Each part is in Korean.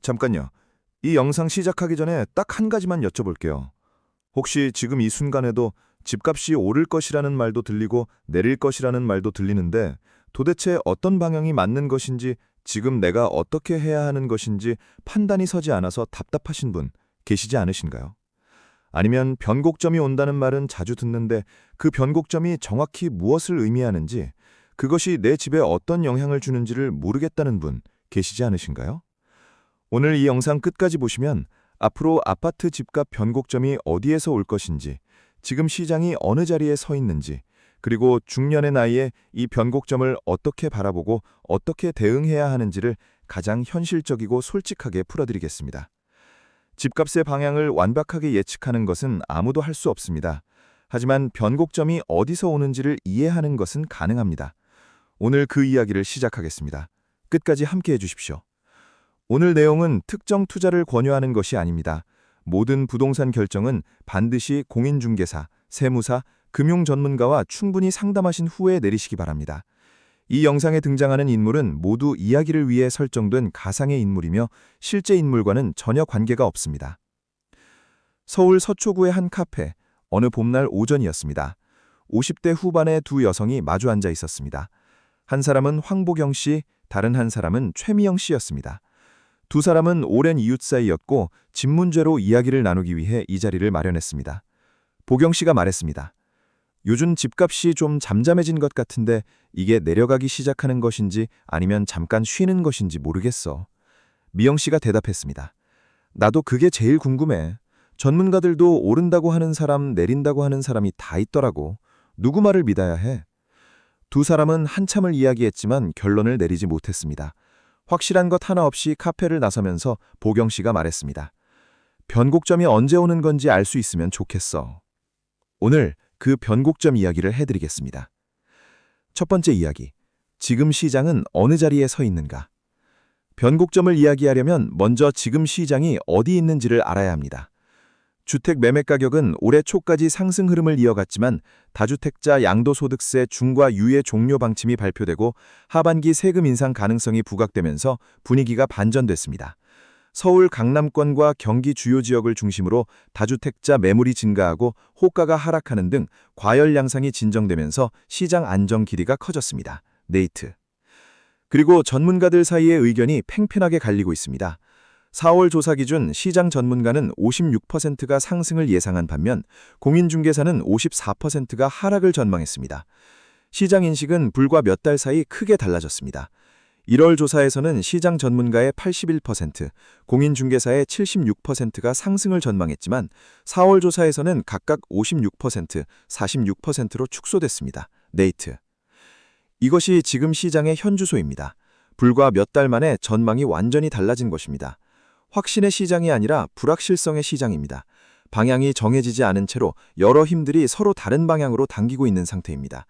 잠깐요. 이 영상 시작하기 전에 딱 한 가지만 여쭤볼게요. 혹시 지금 이 순간에도 집값이 오를 것이라는 말도 들리고 내릴 것이라는 말도 들리는데 도대체 어떤 방향이 맞는 것인지 지금 내가 어떻게 해야 하는 것인지 판단이 서지 않아서 답답하신 분 계시지 않으신가요? 아니면 변곡점이 온다는 말은 자주 듣는데 그 변곡점이 정확히 무엇을 의미하는지 그것이 내 집에 어떤 영향을 주는지를 모르겠다는 분 계시지 않으신가요? 오늘 이 영상 끝까지 보시면 앞으로 아파트 집값 변곡점이 어디에서 올 것인지, 지금 시장이 어느 자리에 서 있는지, 그리고 중년의 나이에 이 변곡점을 어떻게 바라보고 어떻게 대응해야 하는지를 가장 현실적이고 솔직하게 풀어드리겠습니다. 집값의 방향을 완벽하게 예측하는 것은 아무도 할 수 없습니다. 하지만 변곡점이 어디서 오는지를 이해하는 것은 가능합니다. 오늘 그 이야기를 시작하겠습니다. 끝까지 함께해 주십시오. 오늘 내용은 특정 투자를 권유하는 것이 아닙니다. 모든 부동산 결정은 반드시 공인중개사, 세무사, 금융 전문가와 충분히 상담하신 후에 내리시기 바랍니다. 이 영상에 등장하는 인물은 모두 이야기를 위해 설정된 가상의 인물이며 실제 인물과는 전혀 관계가 없습니다. 서울 서초구의 한 카페, 어느 봄날 오전이었습니다. 50대 후반의 두 여성이 마주 앉아 있었습니다. 한 사람은 황보경 씨, 다른 한 사람은 최미영 씨였습니다. 두 사람은 오랜 이웃 사이였고 집 문제로 이야기를 나누기 위해 이 자리를 마련했습니다. 보경 씨가 말했습니다. 요즘 집값이 좀 잠잠해진 것 같은데 이게 내려가기 시작하는 것인지 아니면 잠깐 쉬는 것인지 모르겠어. 미영 씨가 대답했습니다. 나도 그게 제일 궁금해. 전문가들도 오른다고 하는 사람, 내린다고 하는 사람이 다 있더라고. 누구 말을 믿어야 해? 두 사람은 한참을 이야기했지만 결론을 내리지 못했습니다. 확실한 것 하나 없이 카페를 나서면서 보경 씨가 말했습니다. 변곡점이 언제 오는 건지 알 수 있으면 좋겠어. 오늘 그 변곡점 이야기를 해드리겠습니다. 첫 번째 이야기. 지금 시장은 어느 자리에 서 있는가? 변곡점을 이야기하려면 먼저 지금 시장이 어디 있는지를 알아야 합니다. 주택 매매 가격은 올해 초까지 상승 흐름을 이어갔지만 다주택자 양도소득세 중과 유예 종료 방침이 발표되고 하반기 세금 인상 가능성이 부각되면서 분위기가 반전됐습니다. 서울 강남권과 경기 주요 지역을 중심으로 다주택자 매물이 증가하고 호가가 하락하는 등 과열 양상이 진정되면서 시장 안정 기대가 커졌습니다. 네이트. 그리고 전문가들 사이의 의견이 팽팽하게 갈리고 있습니다. 4월 조사 기준 시장 전문가는 56%가 상승을 예상한 반면 공인중개사는 54%가 하락을 전망했습니다. 시장 인식은 불과 몇 달 사이 크게 달라졌습니다. 1월 조사에서는 시장 전문가의 81%, 공인중개사의 76%가 상승을 전망했지만 4월 조사에서는 각각 56%, 46%로 축소됐습니다. 네이트. 이것이 지금 시장의 현주소입니다. 불과 몇 달 만에 전망이 완전히 달라진 것입니다. 확신의 시장이 아니라 불확실성의 시장입니다. 방향이 정해지지 않은 채로 여러 힘들이 서로 다른 방향으로 당기고 있는 상태입니다.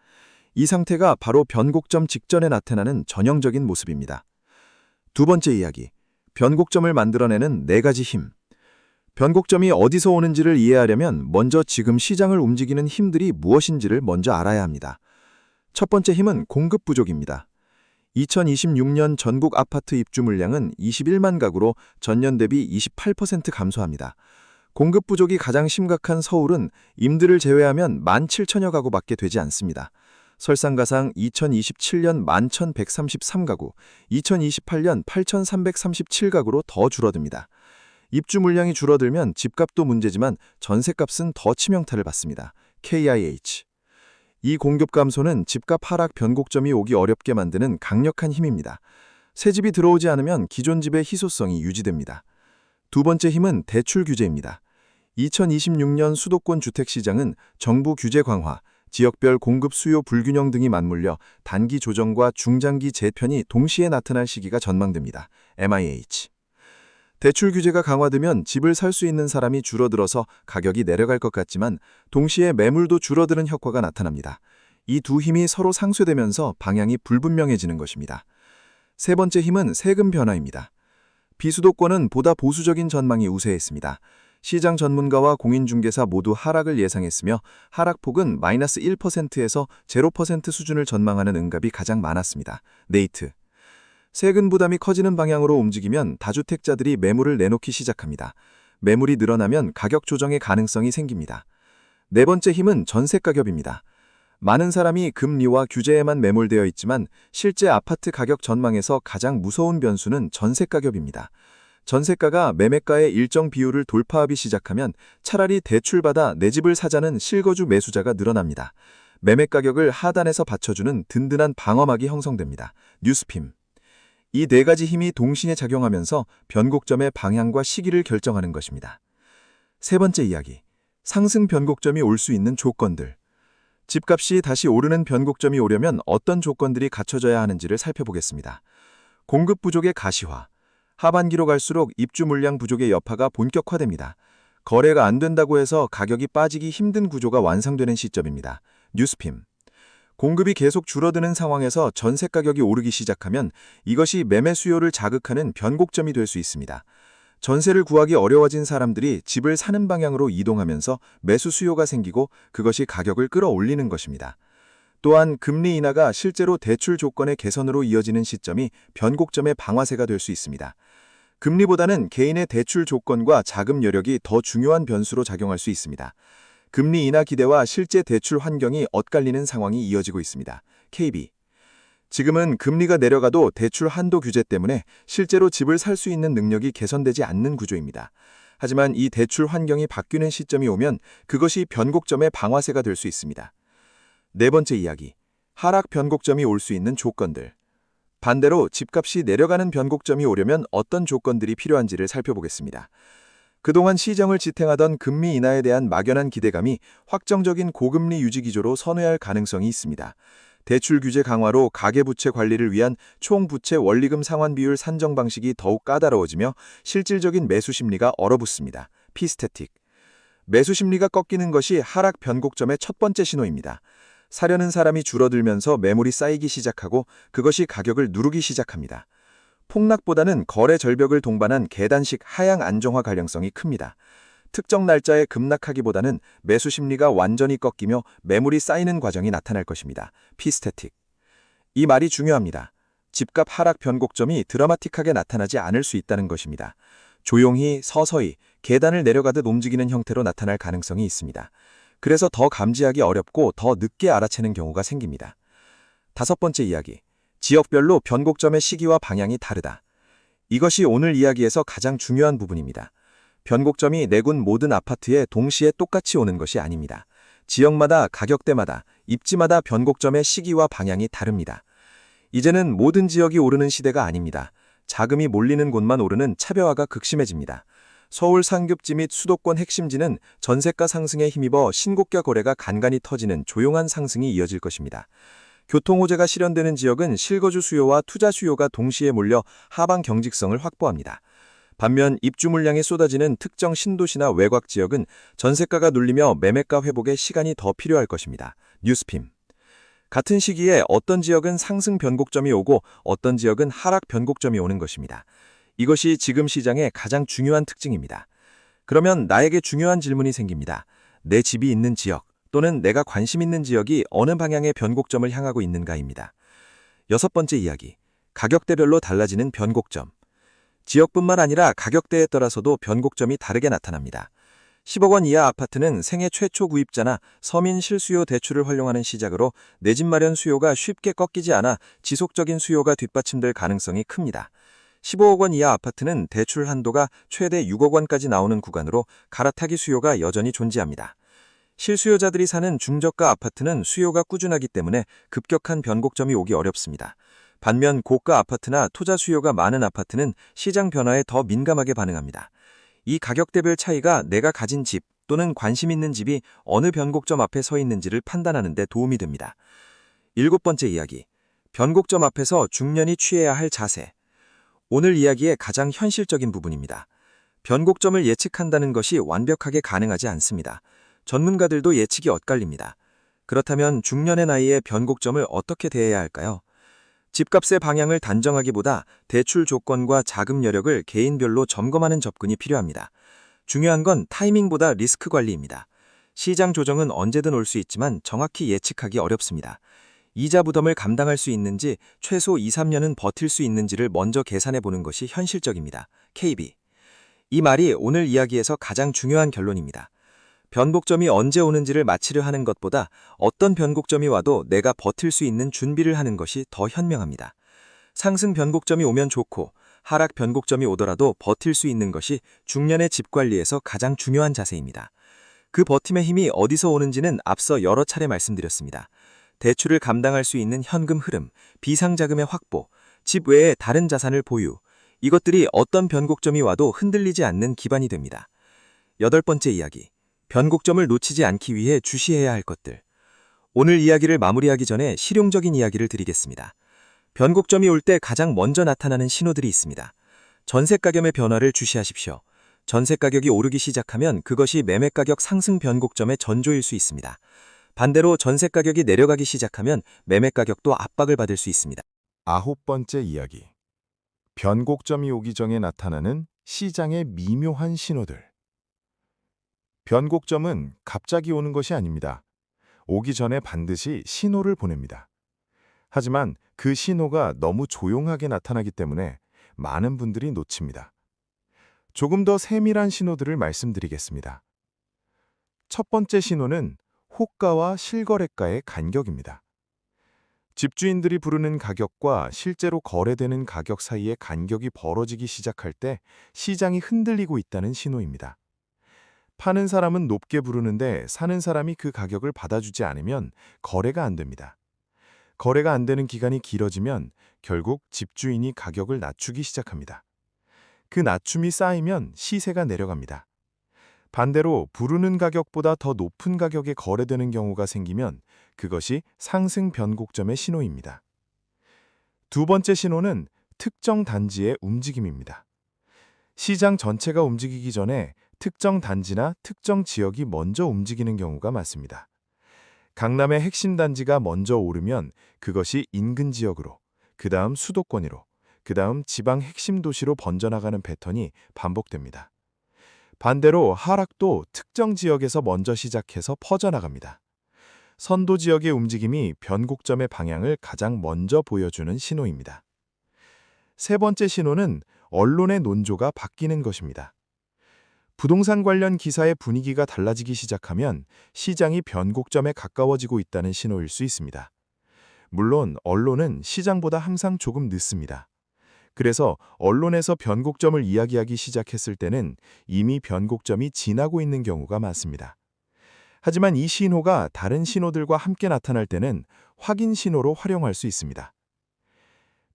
이 상태가 바로 변곡점 직전에 나타나는 전형적인 모습입니다. 두 번째 이야기. 변곡점을 만들어내는 네 가지 힘. 변곡점이 어디서 오는지를 이해하려면 먼저 지금 시장을 움직이는 힘들이 무엇인지를 먼저 알아야 합니다. 첫 번째 힘은 공급 부족입니다. 2026년 전국 아파트 입주 물량은 21만 가구로 전년 대비 28% 감소합니다. 공급 부족이 가장 심각한 서울은 임대를 제외하면 17,000여 가구밖에 되지 않습니다. 설상가상 2027년 11,133가구, 2028년 8,337가구로 더 줄어듭니다. 입주 물량이 줄어들면 집값도 문제지만 전세값은 더 치명타를 받습니다. KIH. 이 공급 감소는 집값 하락 변곡점이 오기 어렵게 만드는 강력한 힘입니다. 새 집이 들어오지 않으면 기존 집의 희소성이 유지됩니다. 두 번째 힘은 대출 규제입니다. 2026년 수도권 주택시장은 정부 규제 강화, 지역별 공급 수요 불균형 등이 맞물려 단기 조정과 중장기 재편이 동시에 나타날 시기가 전망됩니다. MIH. 대출 규제가 강화되면 집을 살 수 있는 사람이 줄어들어서 가격이 내려갈 것 같지만 동시에 매물도 줄어드는 효과가 나타납니다. 이 두 힘이 서로 상쇄되면서 방향이 불분명해지는 것입니다. 세 번째 힘은 세금 변화입니다. 비수도권은 보다 보수적인 전망이 우세했습니다. 시장 전문가와 공인중개사 모두 하락을 예상했으며 하락폭은 -1%에서 0% 수준을 전망하는 응답이 가장 많았습니다. 네이트. 세금 부담이 커지는 방향으로 움직이면 다주택자들이 매물을 내놓기 시작합니다. 매물이 늘어나면 가격 조정의 가능성이 생깁니다. 네 번째 힘은 전세 가격입니다. 많은 사람이 금리와 규제에만 매몰되어 있지만 실제 아파트 가격 전망에서 가장 무서운 변수는 전세 가격입니다. 전세가가 매매가의 일정 비율을 돌파하기 시작하면 차라리 대출받아 내 집을 사자는 실거주 매수자가 늘어납니다. 매매 가격을 하단에서 받쳐주는 든든한 방어막이 형성됩니다. 뉴스핌. 이 네 가지 힘이 동시에 작용하면서 변곡점의 방향과 시기를 결정하는 것입니다. 세 번째 이야기. 상승 변곡점이 올 수 있는 조건들. 집값이 다시 오르는 변곡점이 오려면 어떤 조건들이 갖춰져야 하는지를 살펴보겠습니다. 공급 부족의 가시화. 하반기로 갈수록 입주 물량 부족의 여파가 본격화됩니다. 거래가 안 된다고 해서 가격이 빠지기 힘든 구조가 완성되는 시점입니다. 뉴스핌. 공급이 계속 줄어드는 상황에서 전세 가격이 오르기 시작하면 이것이 매매 수요를 자극하는 변곡점이 될 수 있습니다. 전세를 구하기 어려워진 사람들이 집을 사는 방향으로 이동하면서 매수 수요가 생기고 그것이 가격을 끌어올리는 것입니다. 또한 금리 인하가 실제로 대출 조건의 개선으로 이어지는 시점이 변곡점의 방아쇠가 될 수 있습니다. 금리보다는 개인의 대출 조건과 자금 여력이 더 중요한 변수로 작용할 수 있습니다. 금리 인하 기대와 실제 대출 환경이 엇갈리는 상황이 이어지고 있습니다. KB. 지금은 금리가 내려가도 대출 한도 규제 때문에 실제로 집을 살 수 있는 능력이 개선되지 않는 구조입니다. 하지만 이 대출 환경이 바뀌는 시점이 오면 그것이 변곡점의 방아쇠가 될 수 있습니다. 네 번째 이야기. 하락 변곡점이 올 수 있는 조건들. 반대로 집값이 내려가는 변곡점이 오려면 어떤 조건들이 필요한지를 살펴보겠습니다. 그동안 시정을 지탱하던 금리 인하에 대한 막연한 기대감이 확정적인 고금리 유지 기조로 선회할 가능성이 있습니다. 대출 규제 강화로 가계부채 관리를 위한 총부채 원리금 상환 비율 산정 방식이 더욱 까다로워지며 실질적인 매수 심리가 얼어붙습니다. 피스테틱. 매수 심리가 꺾이는 것이 하락 변곡점의 첫 번째 신호입니다. 사려는 사람이 줄어들면서 매물이 쌓이기 시작하고 그것이 가격을 누르기 시작합니다. 폭락보다는 거래 절벽을 동반한 계단식 하향 안정화 가능성이 큽니다. 특정 날짜에 급락하기보다는 매수 심리가 완전히 꺾이며 매물이 쌓이는 과정이 나타날 것입니다. 피스테틱. 이 말이 중요합니다. 집값 하락 변곡점이 드라마틱하게 나타나지 않을 수 있다는 것입니다. 조용히 서서히 계단을 내려가듯 움직이는 형태로 나타날 가능성이 있습니다. 그래서 더 감지하기 어렵고 더 늦게 알아채는 경우가 생깁니다. 다섯 번째 이야기. 지역별로 변곡점의 시기와 방향이 다르다. 이것이 오늘 이야기에서 가장 중요한 부분입니다. 변곡점이 내군 모든 아파트에 동시에 똑같이 오는 것이 아닙니다. 지역마다, 가격대마다, 입지마다 변곡점의 시기와 방향이 다릅니다. 이제는 모든 지역이 오르는 시대가 아닙니다. 자금이 몰리는 곳만 오르는 차별화가 극심해집니다. 서울 상급지 및 수도권 핵심지는 전세가 상승에 힘입어 신고가 거래가 간간히 터지는 조용한 상승이 이어질 것입니다. 교통호재가 실현되는 지역은 실거주 수요와 투자 수요가 동시에 몰려 하방 경직성을 확보합니다. 반면 입주 물량이 쏟아지는 특정 신도시나 외곽 지역은 전세가가 눌리며 매매가 회복에 시간이 더 필요할 것입니다. 뉴스핌. 같은 시기에 어떤 지역은 상승 변곡점이 오고 어떤 지역은 하락 변곡점이 오는 것입니다. 이것이 지금 시장의 가장 중요한 특징입니다. 그러면 나에게 중요한 질문이 생깁니다. 내 집이 있는 지역 또는 내가 관심 있는 지역이 어느 방향의 변곡점을 향하고 있는가입니다. 여섯 번째 이야기. 가격대별로 달라지는 변곡점. 지역뿐만 아니라 가격대에 따라서도 변곡점이 다르게 나타납니다. 10억 원 이하 아파트는 생애 최초 구입자나 서민 실수요 대출을 활용하는 시작으로 내 집 마련 수요가 쉽게 꺾이지 않아 지속적인 수요가 뒷받침될 가능성이 큽니다. 15억 원 이하 아파트는 대출 한도가 최대 6억 원까지 나오는 구간으로 갈아타기 수요가 여전히 존재합니다. 실수요자들이 사는 중저가 아파트는 수요가 꾸준하기 때문에 급격한 변곡점이 오기 어렵습니다. 반면 고가 아파트나 투자 수요가 많은 아파트는 시장 변화에 더 민감하게 반응합니다. 이 가격대별 차이가 내가 가진 집 또는 관심 있는 집이 어느 변곡점 앞에 서 있는지를 판단하는 데 도움이 됩니다. 일곱 번째 이야기. 변곡점 앞에서 중년이 취해야 할 자세. 오늘 이야기의 가장 현실적인 부분입니다. 변곡점을 예측한다는 것이 완벽하게 가능하지 않습니다. 전문가들도 예측이 엇갈립니다. 그렇다면 중년의 나이에 변곡점을 어떻게 대해야 할까요? 집값의 방향을 단정하기보다 대출 조건과 자금 여력을 개인별로 점검하는 접근이 필요합니다. 중요한 건 타이밍보다 리스크 관리입니다. 시장 조정은 언제든 올 수 있지만 정확히 예측하기 어렵습니다. 이자 부담을 감당할 수 있는지, 최소 2, 3년은 버틸 수 있는지를 먼저 계산해 보는 것이 현실적입니다. KB. 이 말이 오늘 이야기에서 가장 중요한 결론입니다. 변곡점이 언제 오는지를 맞히려 하는 것보다 어떤 변곡점이 와도 내가 버틸 수 있는 준비를 하는 것이 더 현명합니다. 상승 변곡점이 오면 좋고 하락 변곡점이 오더라도 버틸 수 있는 것이 중년의 집 관리에서 가장 중요한 자세입니다. 그 버팀의 힘이 어디서 오는지는 앞서 여러 차례 말씀드렸습니다. 대출을 감당할 수 있는 현금 흐름, 비상자금의 확보, 집 외에 다른 자산을 보유, 이것들이 어떤 변곡점이 와도 흔들리지 않는 기반이 됩니다. 8번째 이야기, 변곡점을 놓치지 않기 위해 주시해야 할 것들. 오늘 이야기를 마무리하기 전에 실용적인 이야기를 드리겠습니다. 변곡점이 올 때 가장 먼저 나타나는 신호들이 있습니다. 전세 가격의 변화를 주시하십시오. 전세 가격이 오르기 시작하면 그것이 매매 가격 상승 변곡점의 전조일 수 있습니다. 반대로 전세 가격이 내려가기 시작하면 매매 가격도 압박을 받을 수 있습니다. 9번째 이야기. 변곡점이 오기 전에 나타나는 시장의 미묘한 신호들. 변곡점은 갑자기 오는 것이 아닙니다. 오기 전에 반드시 신호를 보냅니다. 하지만 그 신호가 너무 조용하게 나타나기 때문에 많은 분들이 놓칩니다. 조금 더 세밀한 신호들을 말씀드리겠습니다. 첫 번째 신호는 호가와 실거래가의 간격입니다. 집주인들이 부르는 가격과 실제로 거래되는 가격 사이의 간격이 벌어지기 시작할 때 시장이 흔들리고 있다는 신호입니다. 파는 사람은 높게 부르는데 사는 사람이 그 가격을 받아주지 않으면 거래가 안 됩니다. 거래가 안 되는 기간이 길어지면 결국 집주인이 가격을 낮추기 시작합니다. 그 낮춤이 쌓이면 시세가 내려갑니다. 반대로 부르는 가격보다 더 높은 가격에 거래되는 경우가 생기면 그것이 상승 변곡점의 신호입니다. 두 번째 신호는 특정 단지의 움직임입니다. 시장 전체가 움직이기 전에 특정 단지나 특정 지역이 먼저 움직이는 경우가 많습니다. 강남의 핵심 단지가 먼저 오르면 그것이 인근 지역으로, 그 다음 수도권으로, 그 다음 지방 핵심 도시로 번져나가는 패턴이 반복됩니다. 반대로 하락도 특정 지역에서 먼저 시작해서 퍼져나갑니다. 선도 지역의 움직임이 변곡점의 방향을 가장 먼저 보여주는 신호입니다. 세 번째 신호는 언론의 논조가 바뀌는 것입니다. 부동산 관련 기사의 분위기가 달라지기 시작하면 시장이 변곡점에 가까워지고 있다는 신호일 수 있습니다. 물론 언론은 시장보다 항상 조금 늦습니다. 그래서 언론에서 변곡점을 이야기하기 시작했을 때는 이미 변곡점이 지나고 있는 경우가 많습니다. 하지만 이 신호가 다른 신호들과 함께 나타날 때는 확인 신호로 활용할 수 있습니다.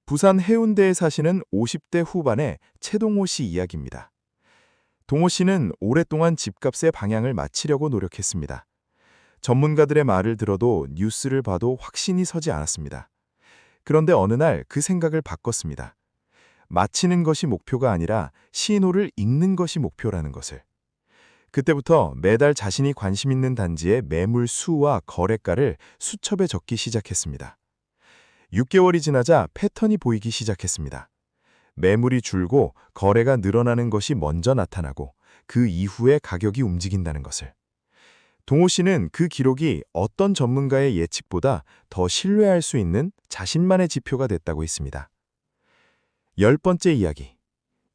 부산 해운대에 사시는 50대 후반의 최동호 씨 이야기입니다. 동호 씨는 오랫동안 집값의 방향을 맞추려고 노력했습니다. 전문가들의 말을 들어도 뉴스를 봐도 확신이 서지 않았습니다. 그런데 어느 날 그 생각을 바꿨습니다. 맞히는 것이 목표가 아니라 신호를 읽는 것이 목표라는 것을. 그때부터 매달 자신이 관심 있는 단지의 매물 수와 거래가를 수첩에 적기 시작했습니다. 6개월이 지나자 패턴이 보이기 시작했습니다. 매물이 줄고 거래가 늘어나는 것이 먼저 나타나고 그 이후에 가격이 움직인다는 것을. 동호 씨는 그 기록이 어떤 전문가의 예측보다 더 신뢰할 수 있는 자신만의 지표가 됐다고 했습니다. 10번째 이야기.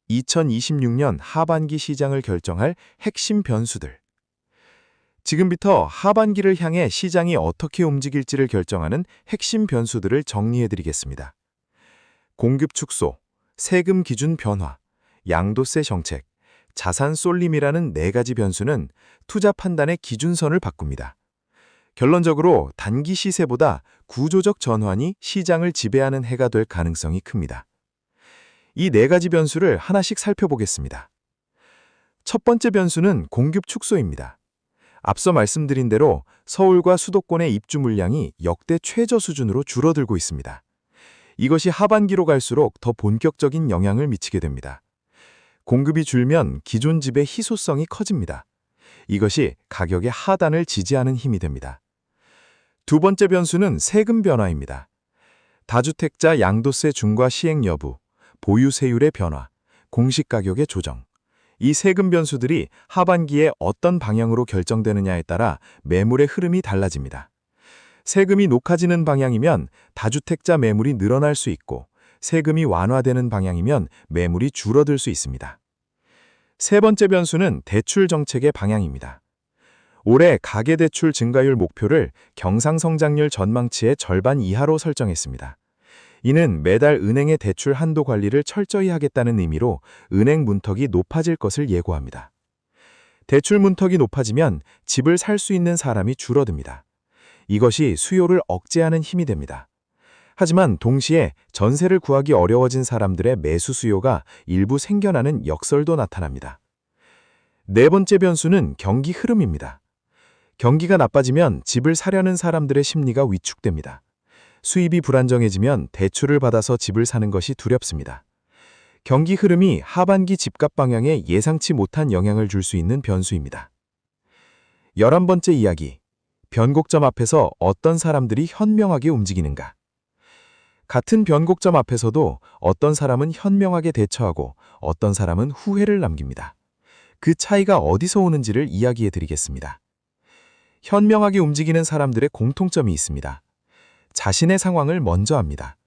2026년 하반기 시장을 결정할 핵심 변수들. 지금부터 하반기를 향해 시장이 어떻게 움직일지를 결정하는 핵심 변수들을 정리해드리겠습니다. 공급 축소, 세금 기준 변화, 양도세 정책, 자산 쏠림이라는 4가지 변수는 투자 판단의 기준선을 바꿉니다. 결론적으로 단기 시세보다 구조적 전환이 시장을 지배하는 해가 될 가능성이 큽니다. 이 4가지 변수를 하나씩 살펴보겠습니다. 첫 번째 변수는 공급 축소입니다. 앞서 말씀드린 대로 서울과 수도권의 입주 물량이 역대 최저 수준으로 줄어들고 있습니다. 이것이 하반기로 갈수록 더 본격적인 영향을 미치게 됩니다. 공급이 줄면 기존 집의 희소성이 커집니다. 이것이 가격의 하단을 지지하는 힘이 됩니다. 두 번째 변수는 세금 변화입니다. 다주택자 양도세 중과 시행 여부, 보유세율의 변화, 공시가격의 조정. 이 세금 변수들이 하반기에 어떤 방향으로 결정되느냐에 따라 매물의 흐름이 달라집니다. 세금이 높아지는 방향이면 다주택자 매물이 늘어날 수 있고, 세금이 완화되는 방향이면 매물이 줄어들 수 있습니다. 세 번째 변수는 대출 정책의 방향입니다. 올해 가계대출 증가율 목표를 경상성장률 전망치의 절반 이하로 설정했습니다. 이는 매달 은행의 대출 한도 관리를 철저히 하겠다는 의미로 은행 문턱이 높아질 것을 예고합니다. 대출 문턱이 높아지면 집을 살 수 있는 사람이 줄어듭니다. 이것이 수요를 억제하는 힘이 됩니다. 하지만 동시에 전세를 구하기 어려워진 사람들의 매수 수요가 일부 생겨나는 역설도 나타납니다. 네 번째 변수는 경기 흐름입니다. 경기가 나빠지면 집을 사려는 사람들의 심리가 위축됩니다. 수입이 불안정해지면 대출을 받아서 집을 사는 것이 두렵습니다. 경기 흐름이 하반기 집값 방향에 예상치 못한 영향을 줄 수 있는 변수입니다. 11번째 이야기, 변곡점 앞에서 어떤 사람들이 현명하게 움직이는가? 같은 변곡점 앞에서도 어떤 사람은 현명하게 대처하고 어떤 사람은 후회를 남깁니다. 그 차이가 어디서 오는지를 이야기해 드리겠습니다. 현명하게 움직이는 사람들의 공통점이 있습니다. 자신의 상황을 먼저 압니다.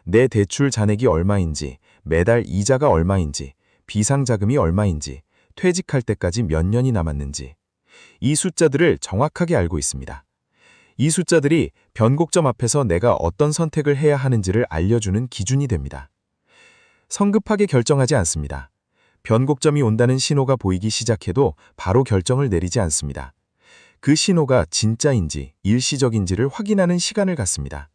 내 대출 잔액이 얼마인지, 매달 이자가 얼마인지, 비상자금이 얼마인지, 퇴직할 때까지 몇 년이 남았는지, 이 숫자들을 정확하게 알고 있습니다. 이 숫자들이 변곡점 앞에서 내가 어떤 선택을 해야 하는지를 알려주는 기준이 됩니다. 성급하게 결정하지 않습니다. 변곡점이 온다는 신호가 보이기 시작해도 바로 결정을 내리지 않습니다. 그 신호가 진짜인지 일시적인지를 확인하는 시간을 갖습니다.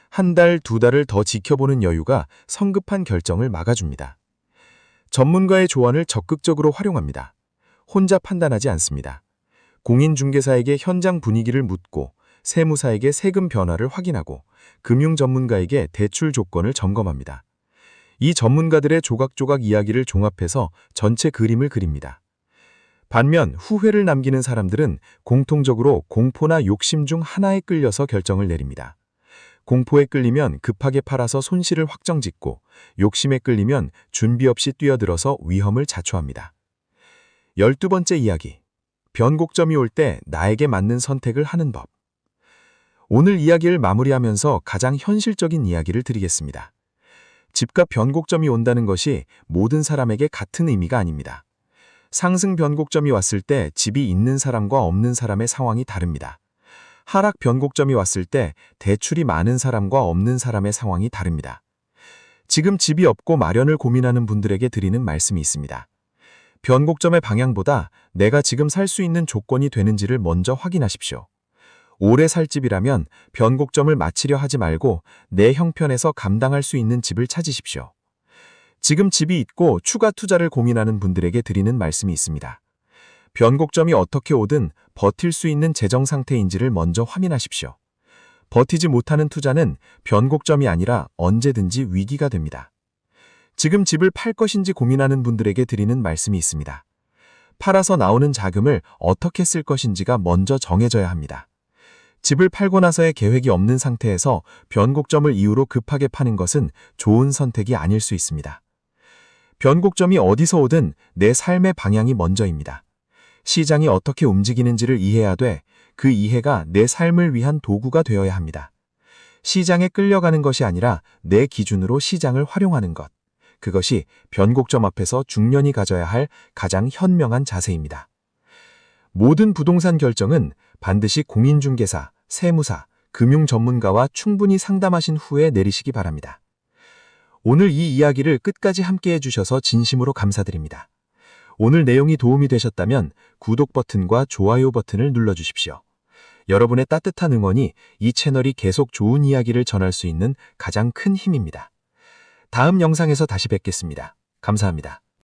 한 달, 두 달을 더 지켜보는 여유가 성급한 결정을 막아줍니다. 전문가의 조언을 적극적으로 활용합니다. 혼자 판단하지 않습니다. 공인중개사에게 현장 분위기를 묻고, 세무사에게 세금 변화를 확인하고, 금융 전문가에게 대출 조건을 점검합니다. 이 전문가들의 조각조각 이야기를 종합해서 전체 그림을 그립니다. 반면 후회를 남기는 사람들은 공통적으로 공포나 욕심 중 하나에 끌려서 결정을 내립니다. 공포에 끌리면 급하게 팔아서 손실을 확정짓고, 욕심에 끌리면 준비 없이 뛰어들어서 위험을 자초합니다. 12번째 이야기, 변곡점이 올 때 나에게 맞는 선택을 하는 법. 오늘 이야기를 마무리하면서 가장 현실적인 이야기를 드리겠습니다. 집값 변곡점이 온다는 것이 모든 사람에게 같은 의미가 아닙니다. 상승 변곡점이 왔을 때 집이 있는 사람과 없는 사람의 상황이 다릅니다. 하락 변곡점이 왔을 때 대출이 많은 사람과 없는 사람의 상황이 다릅니다. 지금 집이 없고 마련을 고민하는 분들에게 드리는 말씀이 있습니다. 변곡점의 방향보다 내가 지금 살 수 있는 조건이 되는지를 먼저 확인하십시오. 오래 살 집이라면 변곡점을 맞추려 하지 말고 내 형편에서 감당할 수 있는 집을 찾으십시오. 지금 집이 있고 추가 투자를 고민하는 분들에게 드리는 말씀이 있습니다. 변곡점이 어떻게 오든 버틸 수 있는 재정 상태인지를 먼저 확인하십시오. 버티지 못하는 투자는 변곡점이 아니라 언제든지 위기가 됩니다. 지금 집을 팔 것인지 고민하는 분들에게 드리는 말씀이 있습니다. 팔아서 나오는 자금을 어떻게 쓸 것인지가 먼저 정해져야 합니다. 집을 팔고 나서의 계획이 없는 상태에서 변곡점을 이유로 급하게 파는 것은 좋은 선택이 아닐 수 있습니다. 변곡점이 어디서 오든 내 삶의 방향이 먼저입니다. 시장이 어떻게 움직이는지를 이해해야 돼 그 이해가 내 삶을 위한 도구가 되어야 합니다. 시장에 끌려가는 것이 아니라 내 기준으로 시장을 활용하는 것. 그것이 변곡점 앞에서 중년이 가져야 할 가장 현명한 자세입니다. 모든 부동산 결정은 반드시 공인중개사, 세무사, 금융 전문가와 충분히 상담하신 후에 내리시기 바랍니다. 오늘 이 이야기를 끝까지 함께 해주셔서 진심으로 감사드립니다. 오늘 내용이 도움이 되셨다면 구독 버튼과 좋아요 버튼을 눌러주십시오. 여러분의 따뜻한 응원이 이 채널이 계속 좋은 이야기를 전할 수 있는 가장 큰 힘입니다. 다음 영상에서 다시 뵙겠습니다. 감사합니다.